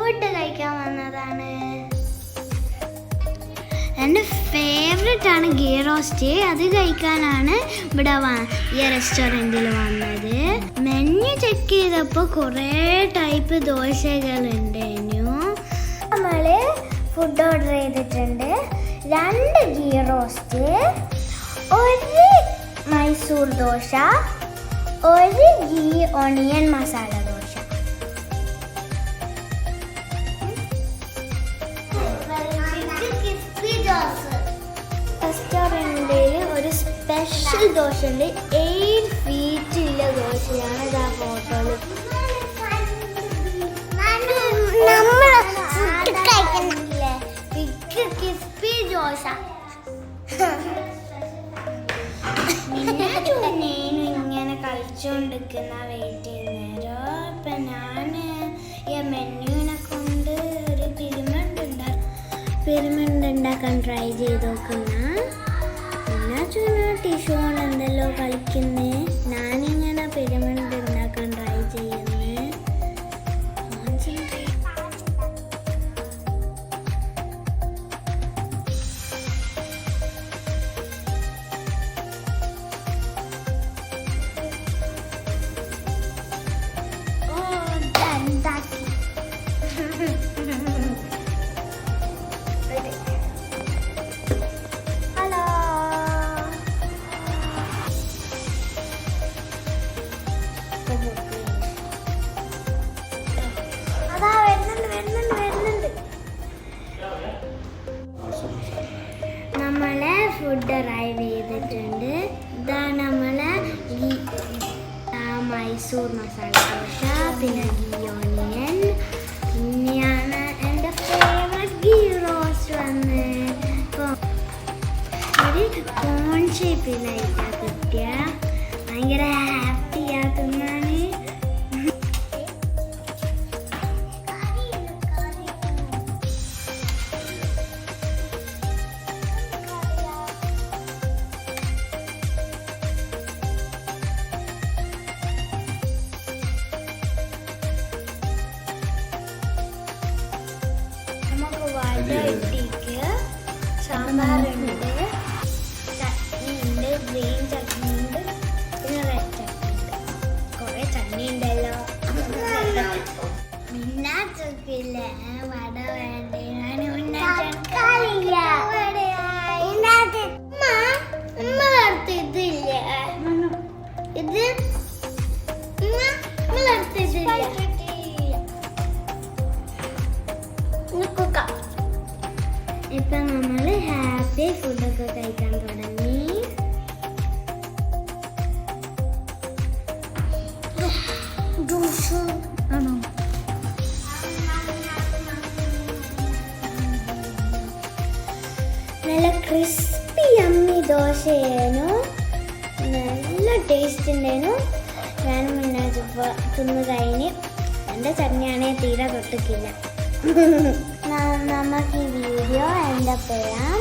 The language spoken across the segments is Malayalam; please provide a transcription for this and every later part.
ഫുഡ് കഴിക്കാൻ വന്നതാണ്. എൻ്റെ ഫേവറേറ്റ് ആണ് ഗീ റോസ്റ്റ്. അത് കഴിക്കാനാണ് ഇവിടെ ഈ റെസ്റ്റോറൻറ്റിൽ വന്നത്. മെനു ചെക്ക് ചെയ്തപ്പോൾ കുറേ ടൈപ്പ് ദോശകളുണ്ടായിരുന്നു. നമ്മൾ ഫുഡ് ഓർഡർ ചെയ്തിട്ടുണ്ട്. 2 ഗീ റോസ്റ്റ്, 1 മൈസൂർ ദോശ, 1 ഗീ ഓണിയൻ മസാല ദോശ. റെസ്റ്റോറൻറ്റിൽ ഒരു സ്പെഷ്യൽ ദോശ ഉണ്ട്. 8 ഫീറ്റുള്ള ദോശയാണ് ഇതാ ഫോട്ടോയിൽ. ക്രിസ്പി ദോശ. ഇങ്ങനെ കളിച്ചുകൊണ്ടിരിക്കുന്ന വെയിറ്റ് ചെയ്യുന്നേരോ ഇപ്പം ഞാൻ ഈ മെനുവിനെ കൊണ്ട് ഒരു പിരമിഡ് ഉണ്ടാക്കാൻ ട്രൈ ചെയ്ത് നോക്കുന്ന. പിന്നെ ടിഷ്യൂ കൊണ്ട് എന്തെല്ലോ കളിക്കുന്നേ. ഞാനിങ്ങനെ പിരമിഡ് ഉണ്ടാക്കാൻ ട്രൈ ചെയ്യുന്നേ. നമ്മളെ ഫുഡ് അറൈവ് ചെയ്തിട്ടുണ്ട്. ഇതാണ് നമ്മളെ മൈസൂർ മസാല ദോശ, പിന്നെ ഗീ ഓണിയൻ, പിന്നെയാണ് എൻ്റെ ഫേവറേറ്റ് ഗീ റോസ്റ്റ് വന്ന്. ഒരു കോൺ ഷേപ്പിലായിട്ടാണ് കിട്ടിയ. ഭയങ്കര ഹാപ്പിയാ തിന്നാൻ. വടയിട്ടേക്ക് സാമ്പാറുണ്ട്, ചട്നി ഉണ്ട്, ഗ്രീൻ ചട്നി ഉണ്ട്, പിന്നെ റെഡ് ചട്നി ഉണ്ട്. കുറേ ചട്നി ഉണ്ടല്ലോ. മിന്നാച്ചൊക്കില്ല വട വേണ്ടേ? ഉമ്മ വറുത്ത ഇതില്ല, ഇത് ഇപ്പൊ നമ്മള് ഹാപ്പി ഫുഡൊക്കെ കഴിക്കാൻ തുടങ്ങി. നല്ല ക്രിസ്പി യമ്മി ദോശയായിരുന്നു. നല്ല ടേസ്റ്റ് ഉണ്ടായിരുന്നു. ഞാനും പിന്നെ തിന്ന് കഴിഞ്ഞ് എൻ്റെ ചട്നിയാണെങ്കിൽ തീരെ തൊട്ടിക്കില്ല. നമുക്ക് ഈ വീഡിയോ എൻ്റെ ചെയ്യാം.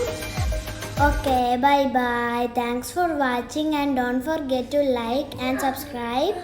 Okay, bye bye. Thanks for watching and don't forget to like and subscribe.